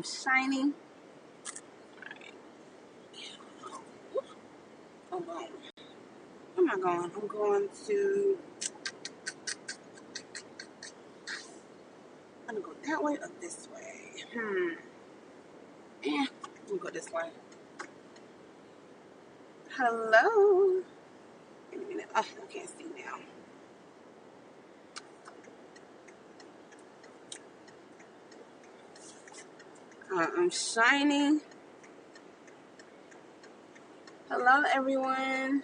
I'm shining. Hold on. Where am I going? I'm going to. I'm gonna go that way or this way? I'm gonna go this way. Hello. Wait a minute. Oh, I can't see now. I'm shining. Hello, everyone.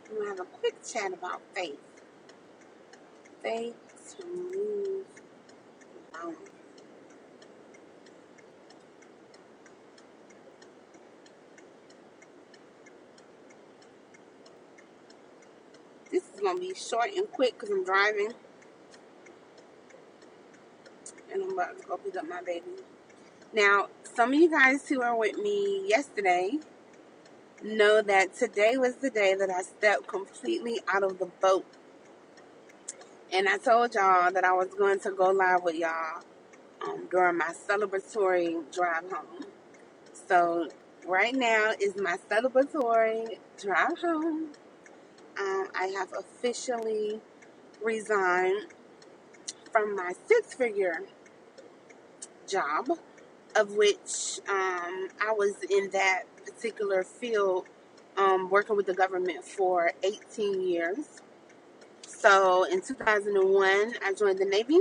I'm gonna have a quick chat about faith. Faith to move mountains. This is gonna be short and quick because I'm driving, and I'm about to go pick up my baby. Now, some of you guys who were with me yesterday know that today was the day that I stepped completely out of the boat. And I told y'all that I was going to go live with y'all during my celebratory drive home. So right now is my celebratory drive home. I have officially resigned from my six-figure job, of which I was in that particular field working with the government for 18 years. So in 2001, I joined the Navy,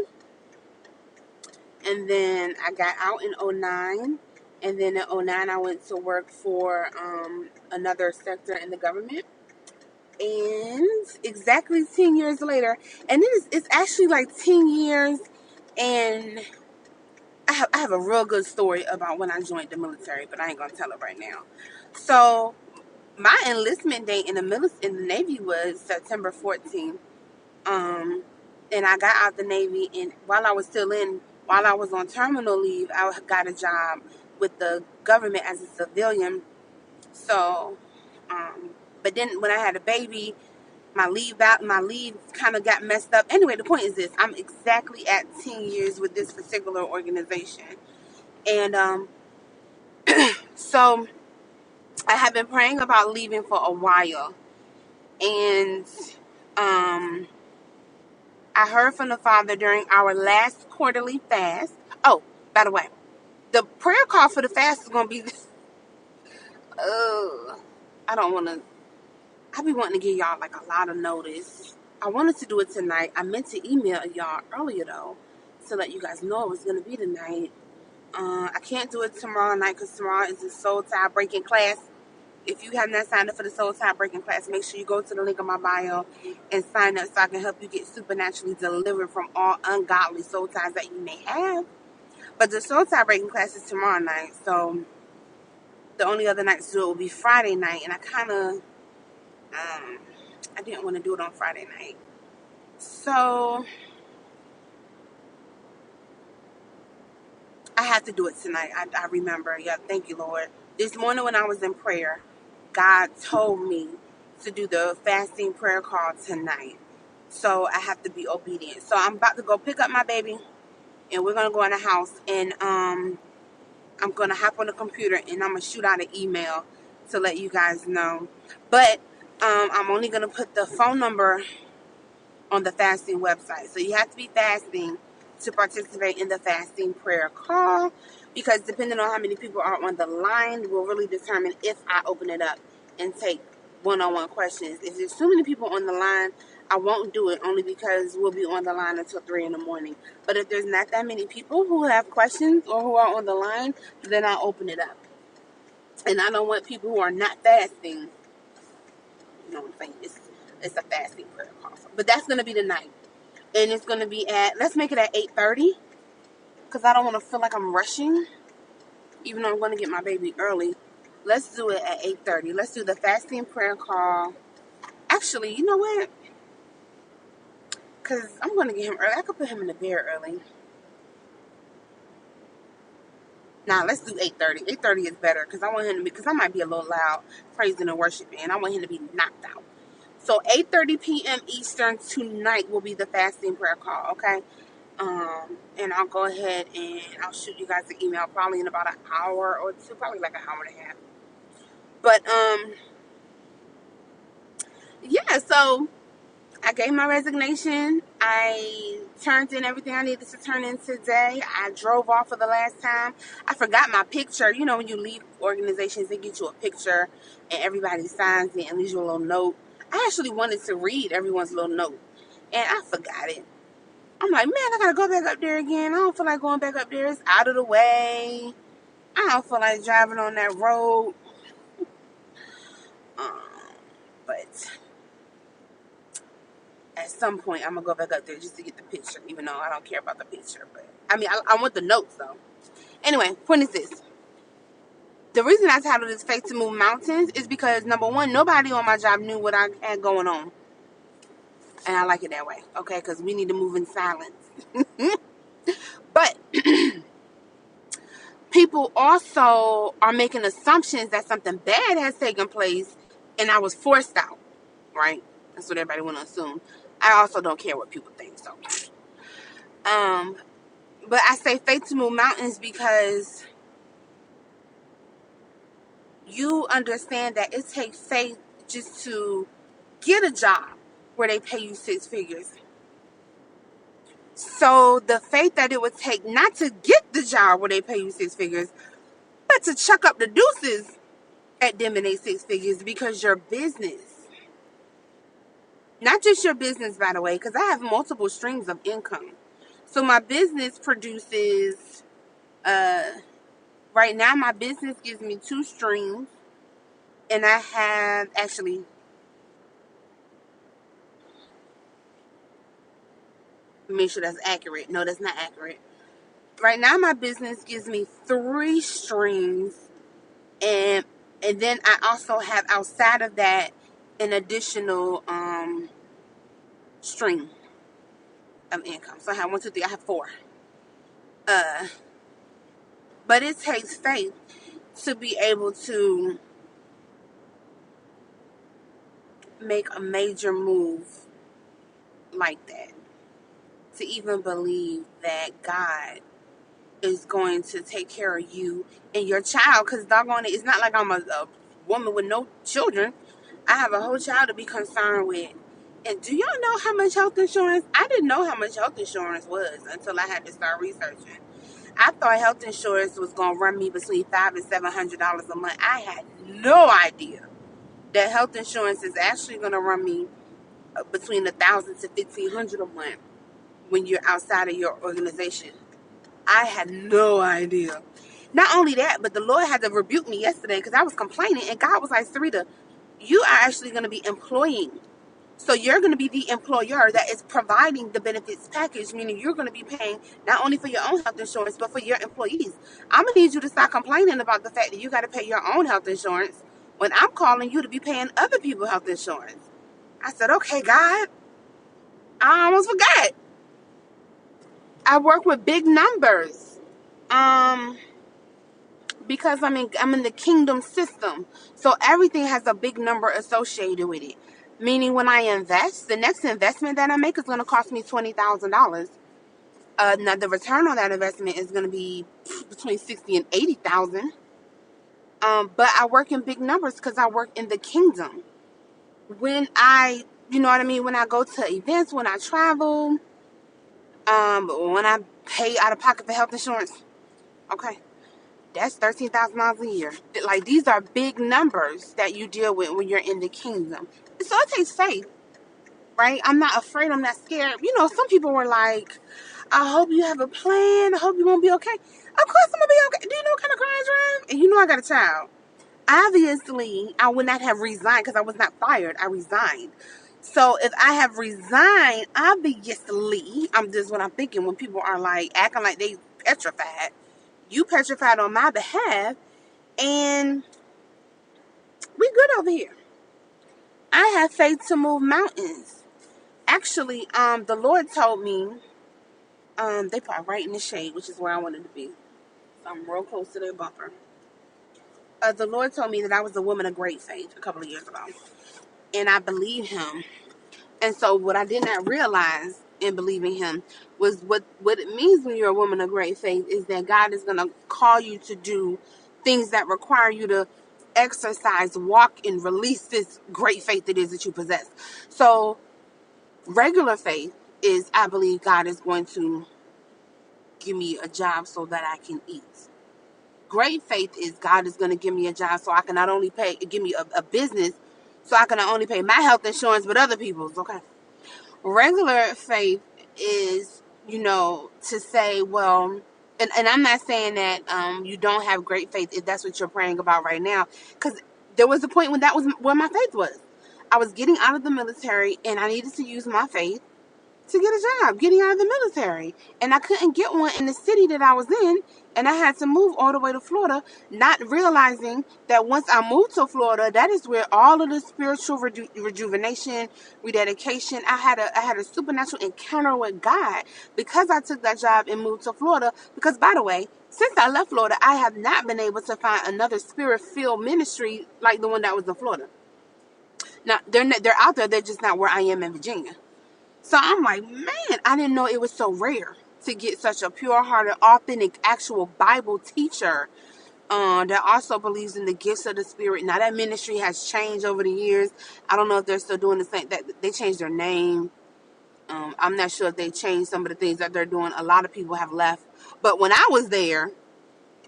and then I got out in 2009, and then in 2009 I went to work for another sector in the government. And exactly 10 years later, and it's actually like 10 years, and I have a real good story about when I joined the military, but I ain't gonna tell it right now. So my enlistment date in the Navy was September 14th. And I got out the Navy, and while I was on terminal leave, I got a job with the government as a civilian. So, but then when I had a baby, my leave kind of got messed up. Anyway, the point is this: I'm exactly at 10 years with this particular organization, and so I have been praying about leaving for a while, and I heard from the Father during our last quarterly fast. Oh, by the way, the prayer call for the fast is going to be. I don't want to. I be wanting to give y'all like a lot of notice. I wanted to do it tonight. I meant to email y'all earlier though, to let you guys know it was going to be tonight. I can't do it tomorrow night because tomorrow is the soul tie breaking class. If you have not signed up for the soul tie breaking class, make sure you go to the link in my bio and sign up so I can help you get supernaturally delivered from all ungodly soul ties that you may have. But the soul tie breaking class is tomorrow night, so the only other night to do it will be Friday night, and I kind of I didn't want to do it on Friday night. So I had to do it tonight. I remember. Yeah, thank you, Lord. This morning when I was in prayer, God told me to do the fasting prayer call tonight. So I have to be obedient. So I'm about to go pick up my baby, and we're going to go in the house, and I'm going to hop on the computer, and I'm going to shoot out an email to let you guys know. But I'm only going to put the phone number on the fasting website. So you have to be fasting to participate in the fasting prayer call, because depending on how many people are on the line will really determine if I open it up and take one-on-one questions. If there's too many people on the line, I won't do it, only because we'll be on the line until 3 in the morning. But if there's not that many people who have questions or who are on the line, then I'll open it up. And I don't want people who are not fasting, you know what I'm saying, it's a fasting prayer call. But that's going to be tonight. And it's going to be let's make it at 8:30, because I don't want to feel like I'm rushing, even though I'm going to get my baby early. Let's do it at 8:30. Let's do the fasting prayer call. Actually, you know what? Because I'm going to get him early. I could put him in the bed early. Nah, let's do 8:30. 8:30 is better, because I want him to be, because I might be a little loud praising and worshiping, and I want him to be knocked out. So 8:30 p.m. Eastern tonight will be the fasting prayer call, okay? And I'll go ahead and I'll shoot you guys an email probably in about an hour or two, probably like an hour and a half. But yeah, so I gave my resignation. I turned in everything I needed to turn in today. I drove off for the last time. I forgot my picture. You know, when you leave organizations, they get you a picture and everybody signs it and leaves you a little note. I actually wanted to read everyone's little note and I forgot it. I'm like, man, I gotta go back up there again. I don't feel like going back up there. It's out of the way. I don't feel like driving on that road. But at some point, I'm gonna go back up there just to get the picture, even though I don't care about the picture. But I mean, I want the notes though. Anyway, point is this. The reason I titled this Faith to Move Mountains is because, number one, nobody on my job knew what I had going on. And I like it that way, okay? Because we need to move in silence. But people also are making assumptions that something bad has taken place and I was forced out, right? That's what everybody want to assume. I also don't care what people think, so. But I say faith to move mountains because you understand that it takes faith just to get a job where they pay you 6 figures. So the faith that it would take not to get the job where they pay you 6 figures, but to chuck up the deuces at them and they 6 figures because your business, not just your business, by the way, because I have multiple streams of income. So my business produces, right now my business gives me 2 streams, and I have actually, make sure that's accurate. No, that's not accurate. Right now my business gives me 3 streams, and then I also have outside of that an additional stream of income. So I have 1, 2, 3. I have 4. But it takes faith to be able to make a major move like that. To even believe that God is going to take care of you and your child. Because doggone it, it's not like I'm a woman with no children. I have a whole child to be concerned with. And do y'all know how much health insurance? I didn't know how much health insurance was until I had to start researching. I thought health insurance was going to run me between $500 and $700 a month. I had no idea that health insurance is actually going to run me between $1,000 to $1,500 a month when you're outside of your organization. I had no idea. Not only that, but the Lord had to rebuke me yesterday because I was complaining, and God was like, Sarita, you are actually going to be employing. So you're going to be the employer that is providing the benefits package, meaning you're going to be paying not only for your own health insurance, but for your employees. I'm going to need you to stop complaining about the fact that you got to pay your own health insurance when I'm calling you to be paying other people's health insurance. I said, okay, God, I almost forgot. I work with big numbers. Because I'm in the kingdom system. So everything has a big number associated with it. Meaning when I invest, the next investment that I make is going to cost me $20,000. Now the return on that investment is going to be between $60,000 and $80,000. But I work in big numbers because I work in the kingdom. When you know what I mean? When I go to events, when I travel, when I pay out of pocket for health insurance, okay, that's $13,000 a year. Like, these are big numbers that you deal with when you're in the kingdom. So it takes faith, right? I'm not afraid. I'm not scared. You know, some people were like, I hope you have a plan. I hope you won't be okay. Of course I'm going to be okay. Do you know what kind of car I drive? And you know I got a child. Obviously, I would not have resigned because I was not fired. I resigned. So if I have resigned, obviously, this what I'm thinking when people are like acting like they petrified. You petrified on my behalf, and we good over here. I have faith to move mountains. Actually, the Lord told me, they put right in the shade, which is where I wanted to be. So I'm real close to their bumper. The Lord told me that I was a woman of great faith a couple of years ago, and I believe Him. And so what I did not realize and believing him. Was what it means when you're a woman of great faith is that God is going to call you to do things that require you to exercise, walk, and release this great faith it is that you possess. So regular faith is, I believe God is going to give me a job so that I can eat. Great faith is God is going to give me a job so I can not only give me a business so I can not only pay my health insurance but other people's. Okay. Regular faith is, to say, well, and I'm not saying that you don't have great faith if that's what you're praying about right now, because there was a point when that was where my faith was. I was getting out of the military and I needed to use my faith to get a job, getting out of the military. And I couldn't get one in the city that I was in. And I had to move all the way to Florida, not realizing that once I moved to Florida, that is where all of the spiritual rejuvenation, rededication, I had a supernatural encounter with God because I took that job and moved to Florida. Because, by the way, since I left Florida, I have not been able to find another spirit-filled ministry like the one that was in Florida. Now, they're out there. They're just not where I am in Virginia. So I'm like, man, I didn't know it was so rare to get such a pure-hearted, authentic, actual Bible teacher that also believes in the gifts of the Spirit. Now, that ministry has changed over the years. I don't know if they're still doing the same. That they changed their name. I'm not sure if they changed some of the things that they're doing. A lot of people have left. But when I was there,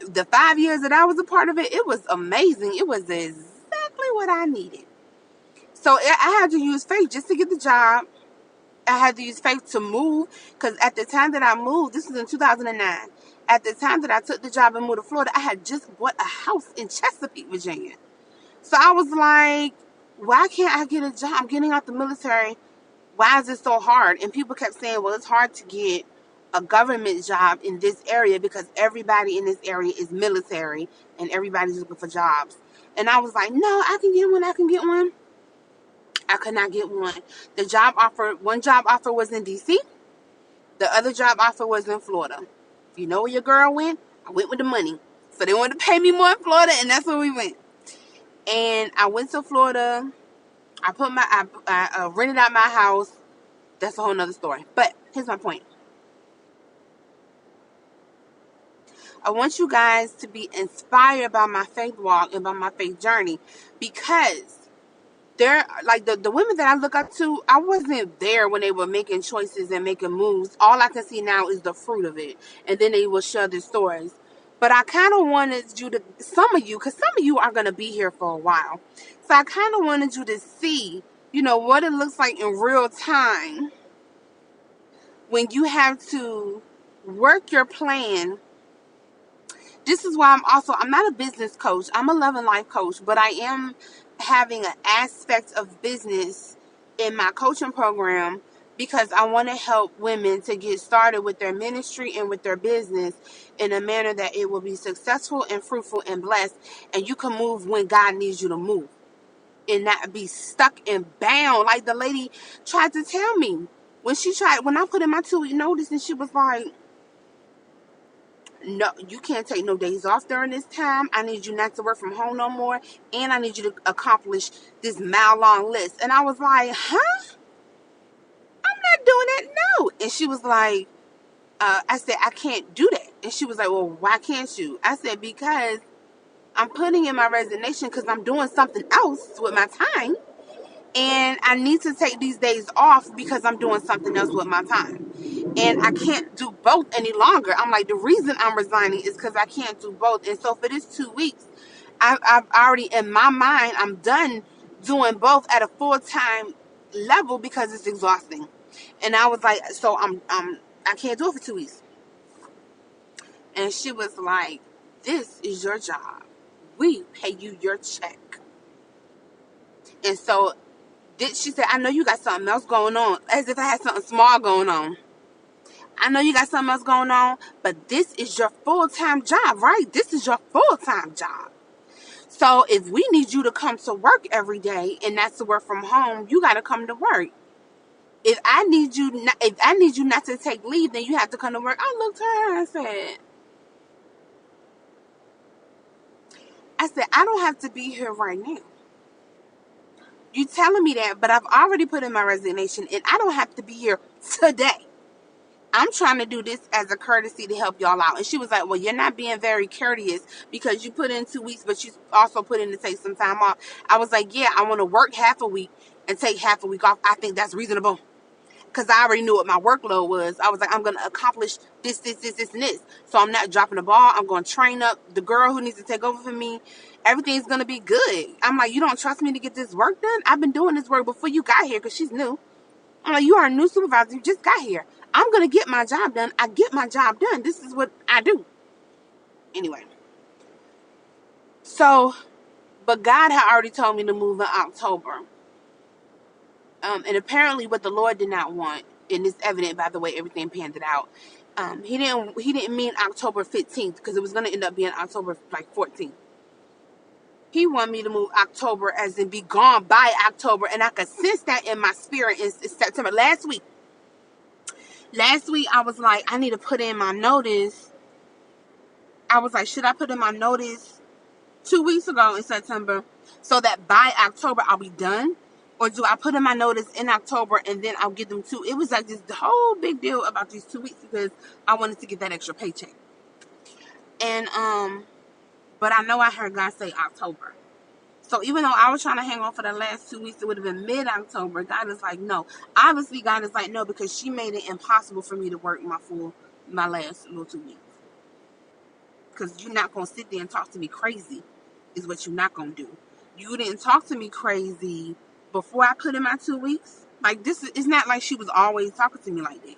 the 5 years that I was a part of it, it was amazing. It was exactly what I needed. So I had to use faith just to get the job. I had to use faith to move, because at the time that I moved, this was in 2009. At the time that I took the job and moved to Florida, I had just bought a house in Chesapeake, Virginia. So I was like, why can't I get a job? I'm getting out the military. Why is it so hard? And people kept saying, well, it's hard to get a government job in this area because everybody in this area is military and everybody's looking for jobs. And I was like, no, I can get one. I could not get one. One job offer was in DC. The other job offer was in Florida. You know where your girl went? I went with the money. So they wanted to pay me more in Florida, and that's where we went. And I went to Florida. I rented out my house. That's a whole nother story. But here's my point. I want you guys to be inspired by my faith walk and by my faith journey, because they're like the women that I look up to. I wasn't there when they were making choices and making moves. All I can see now is the fruit of it, and then they will share their stories. But I kind of wanted you to, because some of you are going to be here for a while, so I kind of wanted you to see, what it looks like in real time when you have to work your plan. This is why I'm not a business coach. I'm a love and life coach, but I am having an aspect of business in my coaching program because I want to help women to get started with their ministry and with their business in a manner that it will be successful and fruitful and blessed, and you can move when God needs you to move and not be stuck and bound like the lady tried to tell me when I put in my 2-week notice, and she was like, no, you can't take no days off during this time. I need you not to work from home no more. And I need you to accomplish this mile-long list. And I was like, huh? I'm not doing that. No. And she was like, I said, I can't do that. And she was like, well, why can't you? I said, because I'm putting in my resignation because I'm doing something else with my time. And I need to take these days off because I'm doing something else with my time. And I can't do both any longer. I'm like, the reason I'm resigning is because I can't do both. And so for this 2 weeks, I've already, in my mind, I'm done doing both at a full-time level because it's exhausting. And I was like, so I can't do it for 2 weeks. And she was like, this is your job. We pay you your check. And so she said, I know you got something else going on, as if I had something small going on. I know you got something else going on, but this is your full-time job, right? This is your full-time job. So if we need you to come to work every day, and that's to work from home, you got to come to work. If I need you not to take leave, then you have to come to work. I looked at her and I said, I don't have to be here right now. You telling me that, but I've already put in my resignation and I don't have to be here today. I'm trying to do this as a courtesy to help y'all out. And she was like, well, you're not being very courteous because you put in 2 weeks, but you also put in to take some time off. I was like, yeah, I want to work half a week and take half a week off. I think that's reasonable. Because I already knew what my workload was. I was like, I'm going to accomplish this, and this. So I'm not dropping the ball. I'm going to train up the girl who needs to take over for me. Everything's going to be good. I'm like, you don't trust me to get this work done? I've been doing this work before you got here because she's new. I'm like, you are a new supervisor. You just got here. I'm going to get my job done. I get my job done. This is what I do. Anyway. So, but God had already told me to move in October. And apparently what the Lord did not want, and it's evident by the way everything panned it out, he didn't mean October 15th because it was going to end up being October like 14th. He wanted me to move October as in be gone by October, and I could sense that in my spirit in September. Last week I was like, I need to put in my notice. I was like, should I put in my notice 2 weeks ago in September so that by October I'll be done? Or do I put in my notice in October and then I'll give them 2? It was like this whole big deal about these 2 weeks because I wanted to get that extra paycheck. And, but I know I heard God say October. So even though I was trying to hang on for the last 2 weeks, it would have been mid-October. God is like, no. Obviously, God is like, no, because she made it impossible for me to work my last little 2 weeks. Because you're not going to sit there and talk to me crazy is what you're not going to do. You didn't talk to me crazy before I put in my 2 weeks. Like, this is, it's not like she was always talking to me like that.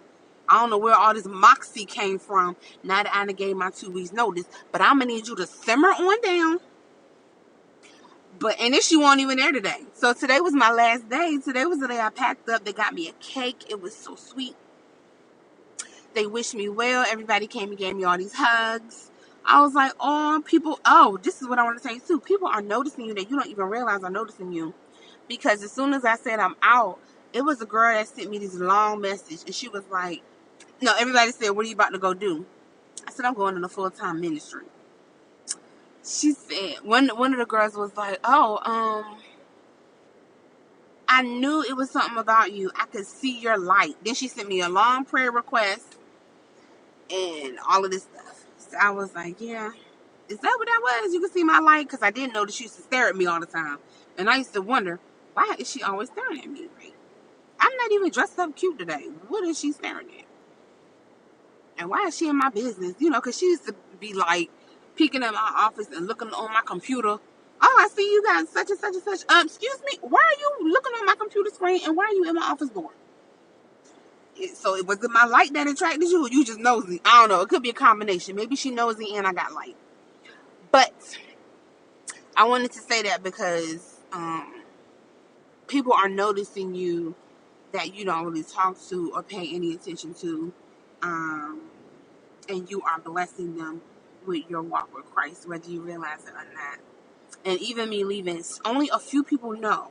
I don't know where all this moxie came from now that I gave my 2 weeks notice. But I'm going to need you to simmer on down. And she wasn't even there today. So today was my last day. Today was the day I packed up. They got me a cake. It was so sweet. They wished me well. Everybody came and gave me all these hugs. I was like, this is what I want to say too. People are noticing you that you don't even realize are noticing you. Because as soon as I said I'm out, it was a girl that sent me this long message. And she was like, no, everybody said, what are you about to go do? I said, I'm going in a full-time ministry. She said, one of the girls was like, I knew it was something about you. I could see your light. Then she sent me a long prayer request and all of this stuff. So I was like, yeah. Is that what that was? You can see my light? Because I didn't know that she used to stare at me all the time. And I used to wonder, why is she always staring at me? Right? I'm not even dressed up cute today. What is she staring at? And why is she in my business? You know, because she used to be like peeking at my office and looking on my computer. Oh, I see you got such and such and such. Excuse me, why are you looking on my computer screen and why are you in my office door? So it was my light that attracted you or you just nosy? I don't know. It could be a combination. Maybe she nosy and I got light. But I wanted to say that because people are noticing you that you don't really talk to or pay any attention to. And you are blessing them with your walk with Christ, whether you realize it or not. And even me leaving, only a few people know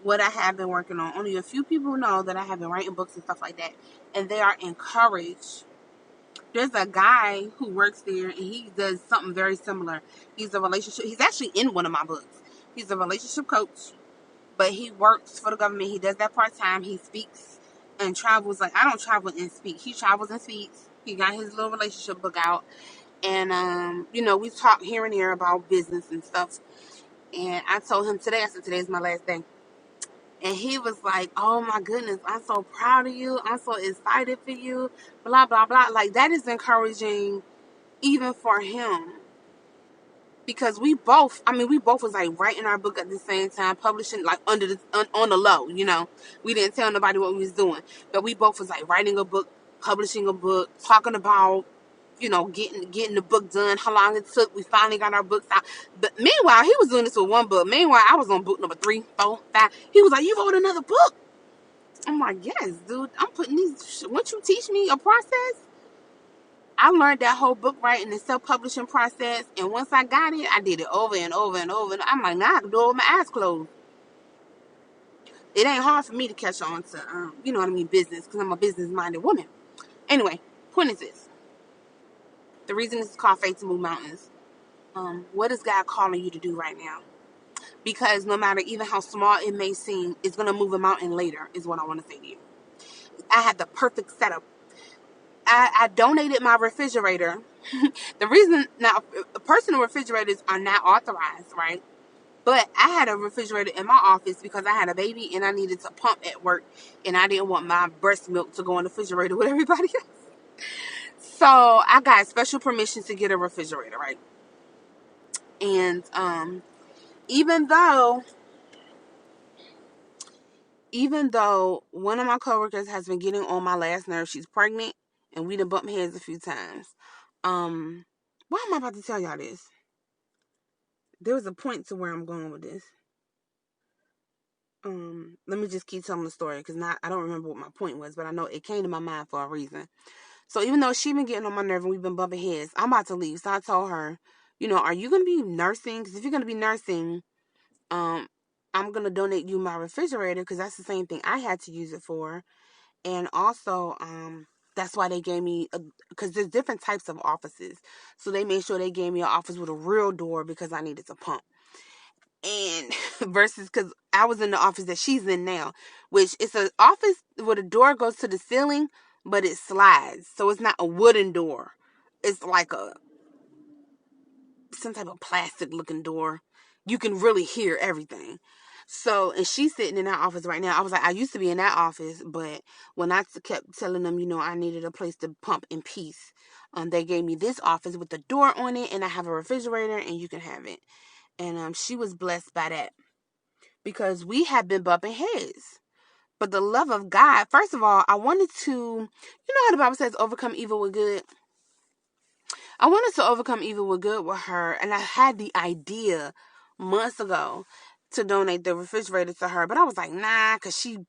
what I have been working on. Only a few people know that I have been writing books and stuff like that. And they are encouraged. There's a guy who works there and he does something very similar. He's actually in one of my books. He's a relationship coach, but he works for the government. He does that part-time. He speaks and travels. Like, I don't travel and speak. He travels and speaks. He got his little relationship book out. And, we talk here and there about business and stuff. And I told him today, I said, today's my last day. And he was like, oh my goodness, I'm so proud of you. I'm so excited for you. Blah, blah, blah. Like, that is encouraging even for him. Because we both was like writing our book at the same time, publishing like on the low, We didn't tell nobody what we was doing. But we both was like writing a book, publishing a book, talking about, getting the book done, how long it took. We finally got our books out. But meanwhile, he was doing this with one book. Meanwhile, I was on book number 3, 4, 5. He was like, you wrote another book? I'm like, yes, dude. I'm putting these. Won't you teach me a process? I learned that whole book writing and self-publishing process, and once I got it, I did it over and over and over. And I'm like, now I can do it with my eyes closed. It ain't hard for me to catch on to, business, because I'm a business-minded woman. Anyway, point is this. The reason this is called Faith to Move Mountains. What is God calling you to do right now? because no matter even how small it may seem, it's going to move a mountain later, is what I want to say to you. I had the perfect setup. I donated my refrigerator. The reason now, personal refrigerators are not authorized, right? But I had a refrigerator in my office because I had a baby and I needed to pump at work, and I didn't want my breast milk to go in the refrigerator with everybody else. So I got special permission to get a refrigerator, right? And even though one of my coworkers has been getting on my last nerve, she's pregnant, and we done bumped heads a few times. Why am I about to tell y'all this? There was a point to where I'm going with this. Let me just keep telling the story because I don't remember what my point was, but I know it came to my mind for a reason. So even though she been getting on my nerve and we've been bumping heads, I'm about to leave. So I told her, are you gonna be nursing? Because if you're gonna be nursing, I'm gonna donate you my refrigerator because that's the same thing I had to use it for, and also that's why they gave me because there's different types of offices, so they made sure they gave me an office with a real door because I needed to pump. And versus because I was in the office that she's in now, which it's an office where the door goes to the ceiling, but it slides, so it's not a wooden door. It's like some type of plastic looking door. You can really hear everything. So, and she's sitting in that office right now. I was like, I used to be in that office, but when I kept telling them, I needed a place to pump in peace, they gave me this office with the door on it, and I have a refrigerator, and you can have it. And she was blessed by that because we had been bumping heads. But the love of God, first of all, I wanted to, how the Bible says, overcome evil with good. I wanted to overcome evil with good with her, and I had the idea months ago to donate the refrigerator to her, but I was like, nah, because she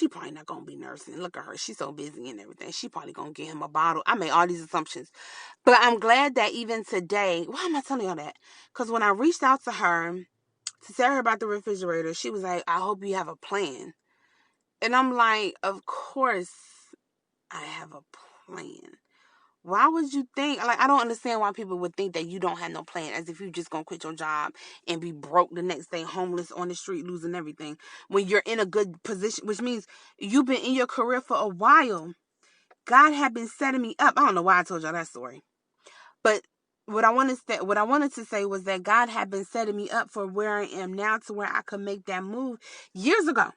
probably not going to be nursing. Look at her. She's so busy and everything. She probably going to get him a bottle. I made all these assumptions. But I'm glad that even today, why am I telling y'all that? Because when I reached out to her to tell her about the refrigerator, she was like, I hope you have a plan. And I'm like, of course I have a plan. Why would you think, I don't understand why people would think that you don't have no plan, as if you're just going to quit your job and be broke the next day, homeless on the street, losing everything, when you're in a good position, which means you've been in your career for a while. God had been setting me up. I don't know why I told y'all that story, but what I wanted to say was that God had been setting me up for where I am now, to where I could make that move years ago.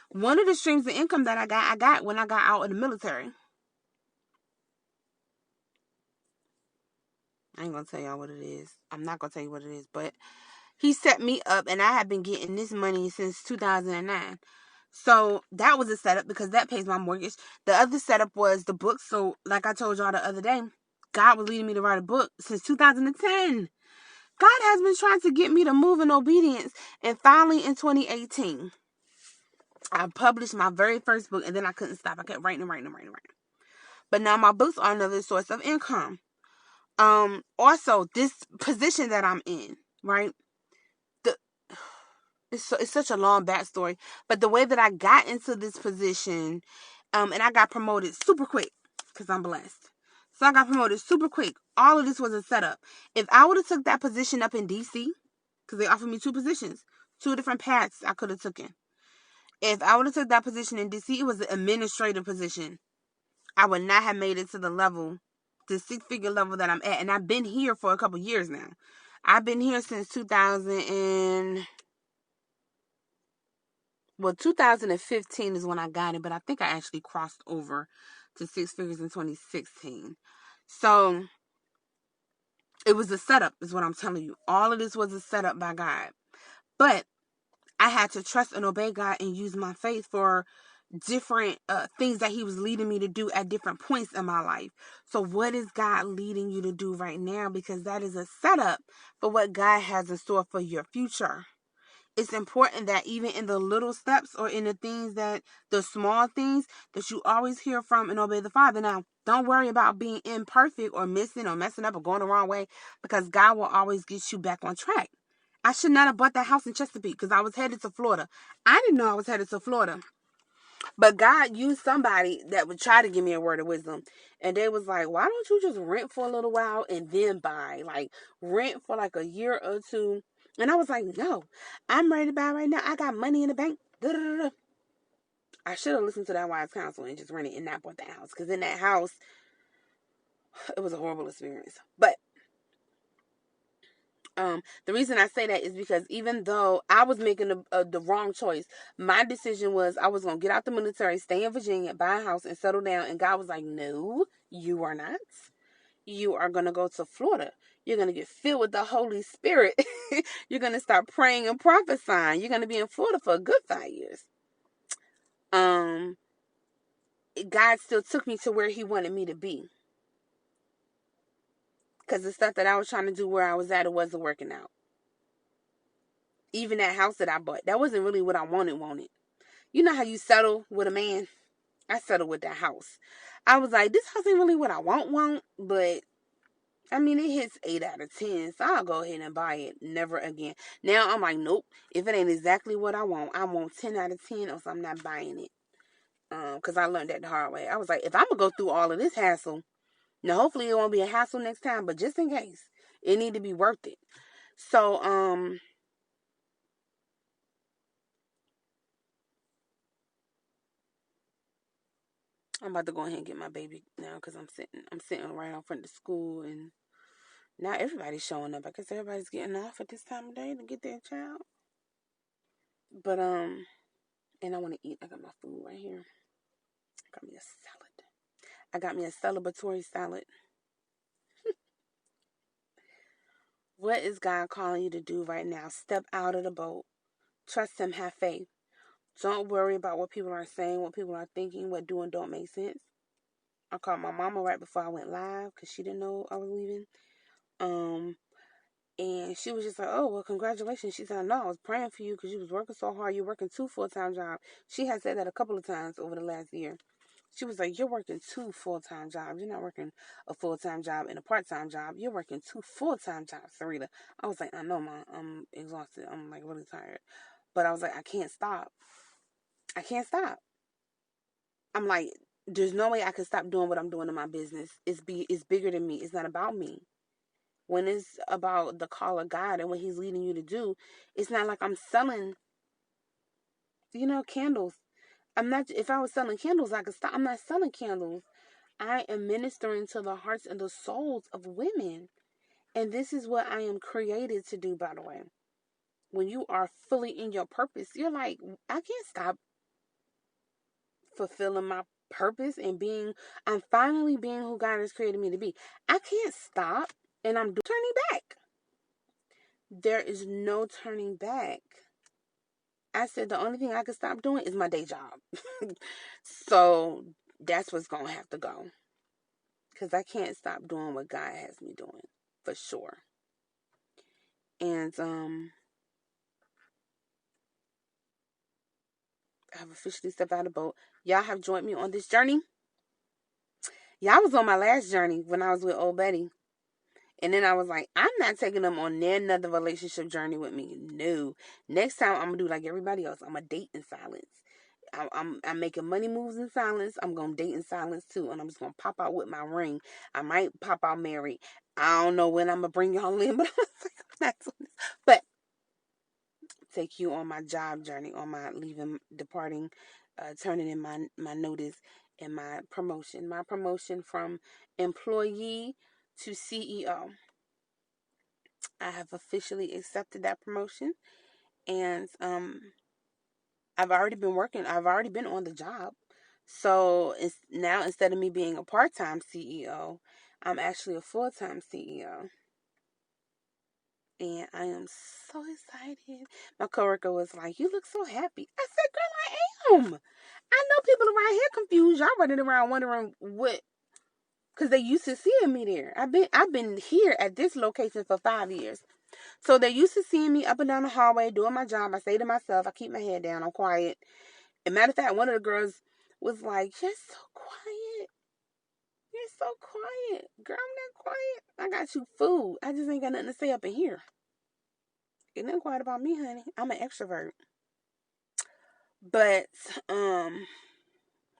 One of the streams of income that I got when I got out of the military. I ain't gonna tell y'all what it is. I'm not gonna tell you what it is, but he set me up, and I have been getting this money since 2009. So that was a setup because that pays my mortgage. The other setup was the book. So, like I told y'all the other day, God was leading me to write a book since 2010. God has been trying to get me to move in obedience, and finally in 2018, I published my very first book, and then I couldn't stop. I kept writing. But now my books are another source of income. Also, this position that I'm in, right? The it's such a long backstory, but the way that I got into this position, and I got promoted super quick because I'm blessed. So I got promoted super quick. All of this was a setup. If I would have took that position up in DC, because they offered me two positions, two different paths I could have taken. If I would have took that position in DC, it was an administrative position. I would not have made it to the six-figure level that I'm at. And I've been here for a couple years now. I've been here since 2015 is when I got it, but I think I actually crossed over to six figures in 2016. So it was a setup, is what I'm telling you. All of this was a setup by God. But I had to trust and obey God and use my faith for different things that he was leading me to do at different points in my life. So what is God leading you to do right now? Because that is a setup for what God has in store for your future. It's important that even in the little steps, or in the small things, that you always hear from and obey the Father. Now, don't worry about being imperfect or missing or messing up or going the wrong way, because God will always get you back on track. I should not have bought that house in Chesapeake because I was headed to Florida. I didn't know I was headed to Florida. But God used somebody that would try to give me a word of wisdom. And they was like, why don't you just rent for a little while and then buy? Like, rent for like a year or two And I was like, no, I'm ready to buy right now. I got money in the bank. Da-da-da-da. I should have listened to that wise counsel and just rented and not bought that house. Because in that house, it was a horrible experience. But the reason I say that is because even though I was making the wrong choice, my decision was I was going to get out the military, stay in Virginia, buy a house, and settle down. And God was like, no, you are not. You are going to go to Florida. You're going to get filled with the Holy Spirit. You're going to start praying and prophesying. You're going to be in Florida for a good 5 years. Um, God still took me to where He wanted me to be. Because the stuff that I was trying to do where I was at, it wasn't working out. Even that house that I bought, that wasn't really what I wanted. You know how you settle with a man? I settled with that house. I was like, this house ain't really what I want, but I mean, it hits 8 out of 10, so I'll go ahead and buy it. Never again. Now I'm like, nope. If it ain't exactly what I want 10 out of 10, or so I'm not buying it. Because I learned that the hard way. I was like, if I'm gonna go through all of this hassle, now hopefully it won't be a hassle next time, but just in case, it need to be worth it. So, I'm about to go ahead and get my baby now because I'm sitting right out front of school, and now everybody's showing up. I guess everybody's getting off at this time of day to get their child. But and I want to eat. I got my food right here. I got me a salad. I got me a celebratory salad. What is God calling you to do right now? Step out of the boat. Trust Him. Have faith. Don't worry about what people are saying, what people are thinking, what do and don't make sense. I called my mama right before I went live because she didn't know I was leaving. And she was just like, oh, well, congratulations. She said, no, I was praying for you because you was working so hard. You're working 2 full-time jobs. She had said that a couple of times over the last year. She was like, you're working 2 full-time jobs. You're not working a full-time job and a part-time job. You're working 2 full-time jobs, Sarita. I was like, I know, Mom. I'm exhausted. I'm like really tired. But I was like, I can't stop. I can't stop. I'm like, there's no way I can stop doing what I'm doing in my business. It's bigger than me. It's not about me. When it's about the call of God and what He's leading you to do, it's not like I'm selling, candles. I'm not, if I was selling candles, I could stop. I'm not selling candles. I am ministering to the hearts and the souls of women. And this is what I am created to do, by the way. When you are fully in your purpose, you're like, I can't stop fulfilling my purpose and I'm finally being who God has created me to be. I can't stop, and I'm turning back. There is no turning back. I said the only thing I can stop doing is my day job. So that's what's going to have to go. Because I can't stop doing what God has me doing, for sure. And I have officially stepped out of the boat. Y'all have joined me on this journey. Y'all was on my last journey when I was with old Betty. And then I was like, I'm not taking them on another relationship journey with me. No. Next time I'm gonna do like everybody else. I'm gonna date in silence. I'm making money moves in silence. I'm gonna date in silence too, and I'm just gonna pop out with my ring. I might pop out married. I don't know when I'm gonna bring y'all in, but I'm like, that's but take you on my job journey, on my leaving, departing, turning in my notice and my promotion. My promotion from employee to CEO. I have officially accepted that promotion, and I've already been working. I've already been on the job. So it's now, instead of me being a part-time CEO, I'm actually a full-time CEO. And I am so excited. My coworker was like, "You look so happy." I said, "Girl, I am." I know people around here confused. Y'all running around wondering what, because they used to seeing me there. I've been here at this location for 5 years. So they're used to seeing me up and down the hallway doing my job. I say to myself, I keep my head down, I'm quiet. And matter of fact, one of the girls was like, "You're so quiet. You're so quiet." Girl, I'm not quiet. I got you food. I just ain't got nothing to say up in here. Ain't nothing quiet about me, honey. I'm an extrovert. But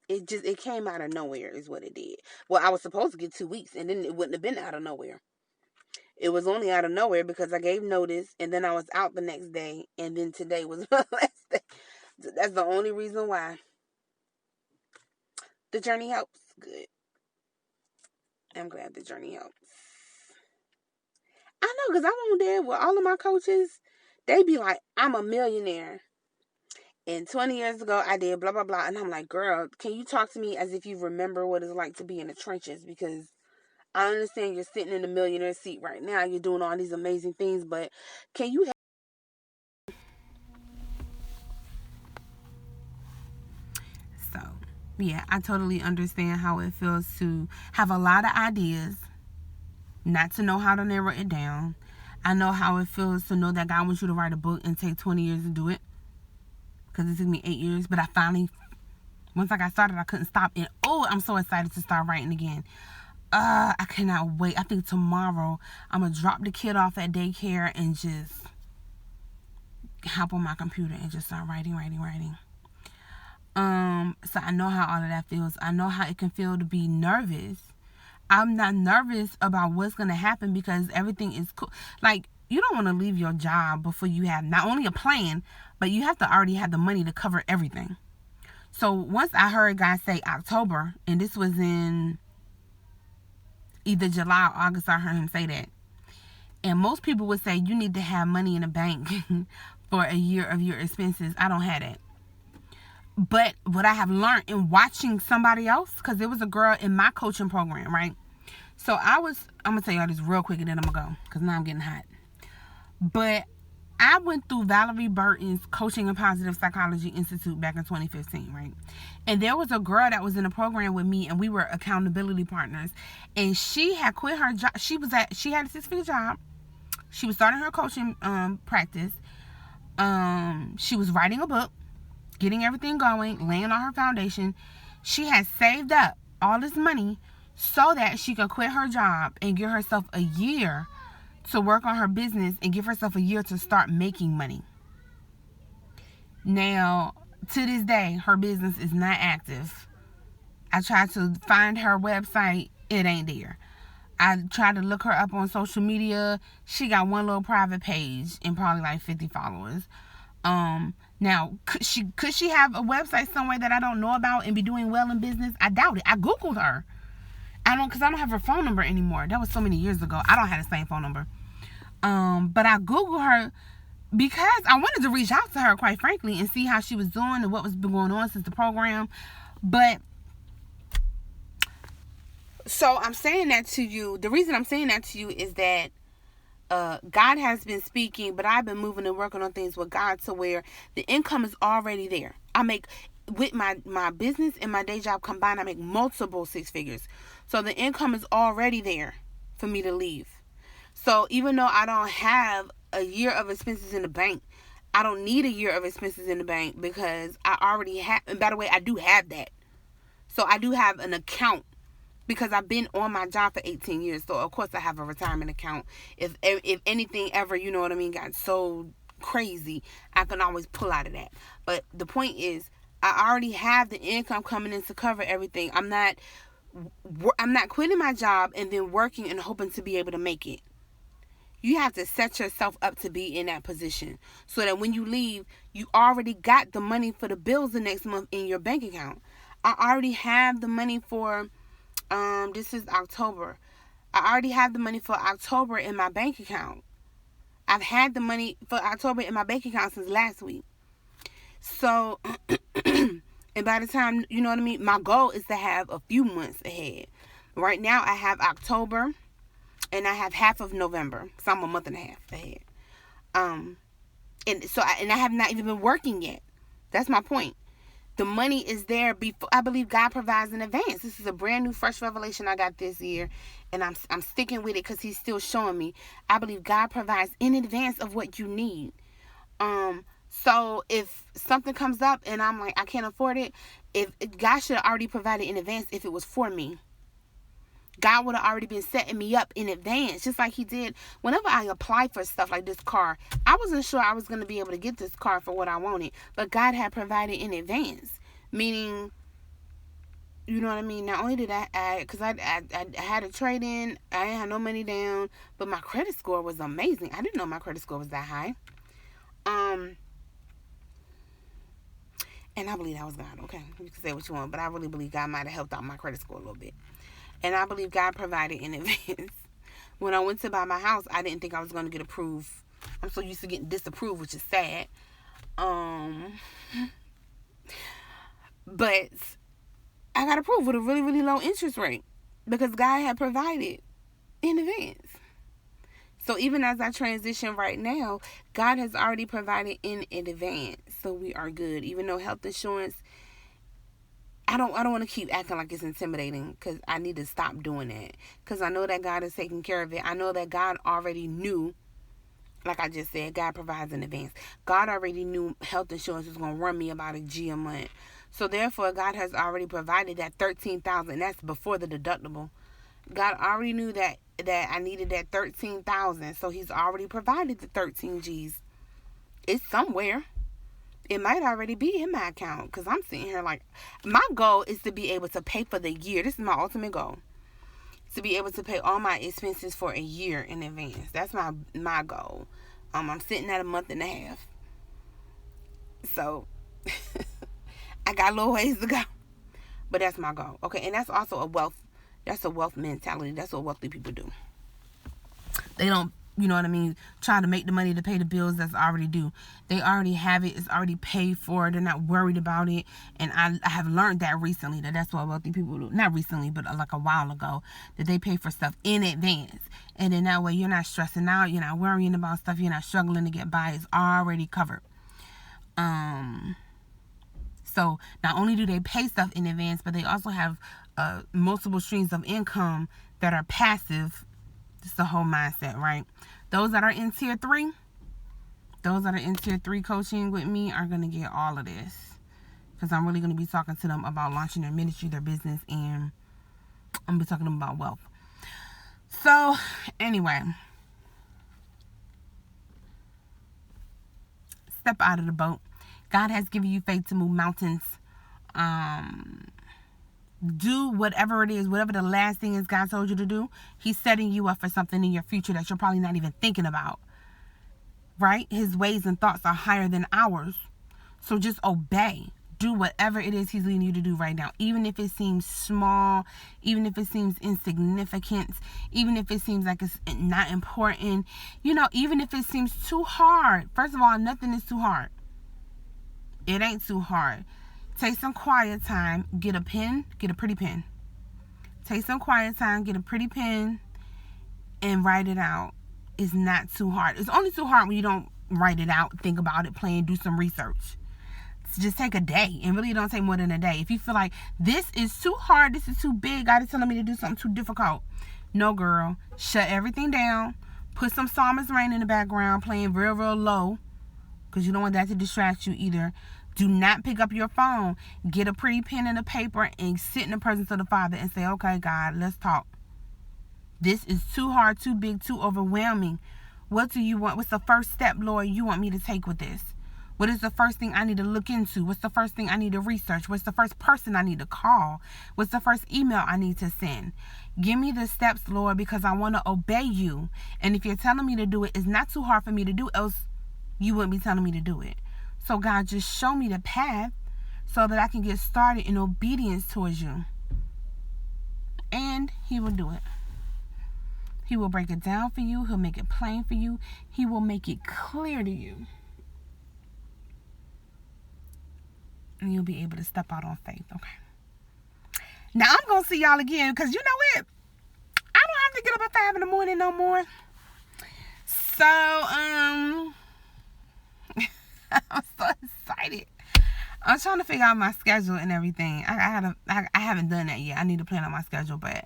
it came out of nowhere is what it did. Well, I was supposed to get 2 weeks, and then it wouldn't have been out of nowhere. It was only out of nowhere because I gave notice and then I was out the next day and then today was my last day. That's the only reason why. The journey helps. Good. I'm glad the journey helps. I know, because I'm on there with all of my coaches. They be like, I'm a millionaire. And 20 years ago, I did blah, blah, blah. And I'm like, girl, can you talk to me as if you remember what it's like to be in the trenches? Because I understand you're sitting in the millionaire seat right now. You're doing all these amazing things. But can you... So, yeah, I totally understand how it feels to have a lot of ideas, not to know how to narrow it down. I know how it feels to know that God wants you to write a book and take 20 years to do it. Because it took me 8 years. But I finally, once I got started, I couldn't stop. And oh, I'm so excited to start writing again. I cannot wait. I think tomorrow I'm going to drop the kid off at daycare and just hop on my computer and just start writing. So I know how all of that feels. I know how it can feel to be nervous. I'm not nervous about what's going to happen because everything is cool. Like, you don't want to leave your job before you have not only a plan, but you have to already have the money to cover everything. So once I heard God say October, and this was in either July or August, I heard him say that. And most people would say you need to have money in the bank for a year of your expenses. I don't have that. But what I have learned in watching somebody else, because there was a girl in my coaching program, right? So I'm going to tell y'all this real quick and then I'm going to go because now I'm getting hot. But I went through Valerie Burton's Coaching and Positive Psychology Institute back in 2015, right? And there was a girl that was in a program with me and we were accountability partners. And she had quit her job. She had a 6-figure job. She was starting her coaching practice. She was writing a book, getting everything going, laying on her foundation. She had saved up all this money so that she could quit her job and give herself a year to work on her business and give herself a year to start making money. Now, to this day, her business is not active. I tried to find her website. It ain't there. I tried to look her up on social media. She got one little private page and probably like 50 followers. Now, could she have a website somewhere that I don't know about and be doing well in business? I doubt it. I Googled her. Because I don't have her phone number anymore. That was so many years ago. I don't have the same phone number. But I Googled her because I wanted to reach out to her, quite frankly, and see how she was doing and what was been going on since the program. But so I'm saying that to you. The reason I'm saying that to you is that God has been speaking, but I've been moving and working on things with God to where the income is already there. I make, with my business and my day job combined, I make multiple 6 figures. So the income is already there for me to leave. So even though I don't have a year of expenses in the bank, I don't need a year of expenses in the bank because I already have, and by the way, I do have that. So I do have an account because I've been on my job for 18 years. So of course I have a retirement account. If anything ever, you know what I mean, got so crazy, I can always pull out of that. But the point is, I already have the income coming in to cover everything. I'm not quitting my job and then working and hoping to be able to make it. You have to set yourself up to be in that position so that when you leave, you already got the money for the bills the next month in your bank account. I already have the money for, this is October. I already have the money for October in my bank account. I've had the money for October in my bank account since last week. So, and by the time, you know what I mean, my goal is to have a few months ahead. Right now, I have October. And I have half of November. So I'm a month and a half ahead. And I have not even been working yet. That's my point. The money is there before. I believe God provides in advance. This is a brand new, fresh revelation I got this year. And I'm sticking with it because he's still showing me. I believe God provides in advance of what you need. So if something comes up and I'm like, I can't afford it. If God should have already provided in advance if it was for me. God would have already been setting me up in advance, just like he did whenever I applied for stuff like this car. I wasn't sure I was going to be able to get this car for what I wanted, but God had provided in advance, meaning you know what I mean? Not only did I add, because I had a trade in, I didn't have no money down, but my credit score was amazing. I didn't know my credit score was that high. And I believe that was God, okay? You can say what you want, but I really believe God might have helped out my credit score a little bit. And I believe God provided in advance. When I went to buy my house, I didn't think I was going to get approved. I'm so used to getting disapproved, which is sad. But I got approved with a really, really low interest rate because God had provided in advance. So even as I transition right now, God has already provided in advance. So we are good. Even though health insurance, I don't want to keep acting like it's intimidating, because I need to stop doing that. Because I know that God is taking care of it. I know that God already knew, like I just said, God provides in advance. God already knew health insurance was going to run me about $1,000 a month. So therefore, God has already provided that $13,000. That's before the deductible. God already knew that I needed that $13,000. So he's already provided the 13 G's. It's somewhere. It might already be in my account, because I'm sitting here like, my goal is to be able to pay for the year. This is my ultimate goal. To be able to pay all my expenses for a year in advance. That's my goal. I'm sitting at a month and a half. So I got a little ways to go. But that's my goal. Okay, and that's also a wealth mentality. That's what wealthy people do. They don't, you know what I mean, try to make the money to pay the bills that's already due. They already have it. It's already paid for. They're not worried about it. And I have learned that recently, that's what wealthy people do. Not recently, but like a while ago, that they pay for stuff in advance. And then that way you're not stressing out. You're not worrying about stuff. You're not struggling to get by. It's already covered. So not only do they pay stuff in advance, but they also have multiple streams of income that are passive. It's the whole mindset, right? Those that are in tier 3 coaching with me are going to get all of this, because I'm really going to be talking to them about launching their ministry, their business, and I'm going to be talking to them about wealth. So anyway, step out of the boat. God has given you faith to move mountains. Do whatever it is, whatever the last thing is God told you to do. He's setting you up for something in your future that you're probably not even thinking about. Right? His ways and thoughts are higher than ours. So just obey. Do whatever it is he's leading you to do right now. Even if it seems small, even if it seems insignificant, even if it seems like it's not important, even if it seems too hard. First of all, nothing is too hard. It ain't too hard. Take some quiet time. Get a pen. Get a pretty pen. Take some quiet time. Get a pretty pen. And write it out. It's not too hard. It's only too hard when you don't write it out, think about it, plan, do some research. So just take a day. And really don't take more than a day. If you feel like this is too hard, this is too big, God is telling me to do something too difficult. No, girl. Shut everything down. Put some Psalmist Rain in the background, playing real, real low, because you don't want that to distract you either. Do not pick up your phone. Get a pretty pen and a paper and sit in the presence of the Father and say, okay, God, let's talk. This is too hard, too big, too overwhelming. What do you want? What's the first step, Lord, you want me to take with this? What is the first thing I need to look into? What's the first thing I need to research? What's the first person I need to call? What's the first email I need to send? Give me the steps, Lord, because I want to obey you. And if you're telling me to do it, it's not too hard for me to do, else you wouldn't be telling me to do it. So God, just show me the path so that I can get started in obedience towards you. And he will do it. He will break it down for you. He'll make it plain for you. He will make it clear to you. And you'll be able to step out on faith, okay? Now, I'm going to see y'all again, because you know what? I don't have to get up at 5 in the morning no more. So, I'm so excited. I'm trying to figure out my schedule and everything. I haven't done that yet. I need to plan out my schedule. But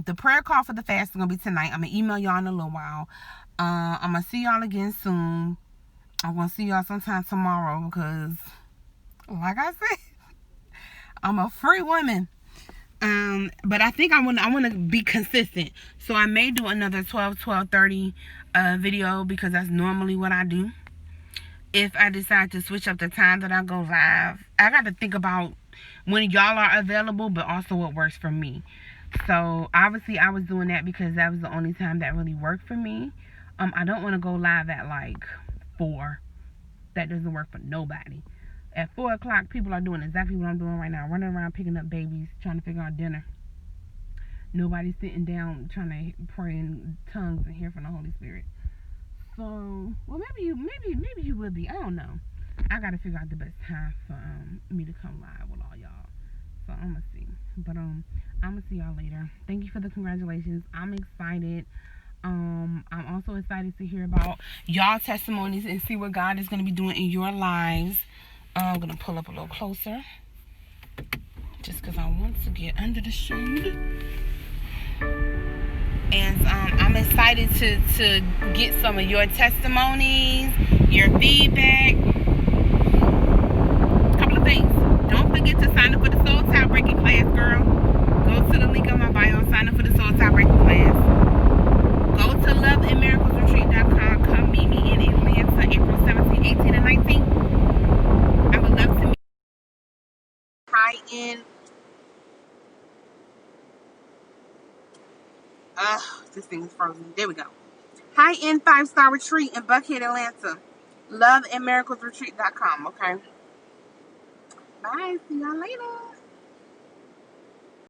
the prayer call for the fast is going to be tonight. I'm going to email y'all in a little while. I'm going to see y'all again soon. I'm going to see y'all sometime tomorrow because, like I said, I'm a free woman. But I think I want to be consistent. So I may do another 12:30 video because that's normally what I do. If I decide to switch up the time that I go live, I got to think about when y'all are available, but also what works for me. So obviously I was doing that because that was the only time that really worked for me. I don't want to go live at like 4. That doesn't work for nobody. At 4 o'clock, people are doing exactly what I'm doing right now, running around picking up babies, trying to figure out dinner. Nobody's sitting down trying to pray in tongues and hear from the Holy Spirit. So, well, maybe you would be. I don't know. I gotta figure out the best time for me to come live with all y'all. So I'm gonna see. But I'm gonna see y'all later. Thank you for the congratulations. I'm excited. I'm also excited to hear about y'all testimonies and see what God is gonna be doing in your lives. I'm gonna pull up a little closer, just because I want to get under the shade. And I'm excited to get some of your testimonies, your feedback. A couple of things. Don't forget to sign up for the Soul Tiebreaking class, girl. Go to the link on my bio and sign up for the Soul Tiebreaking class. Go to loveandmiraclesretreat.com. Come meet me in Atlanta, April 17, 18, and 19. I would love to meet you. High-end. This thing is frozen. There we go. High-end 5-star retreat in Buckhead, Atlanta. Loveandmiraclesretreat.com, okay? Bye. See y'all later.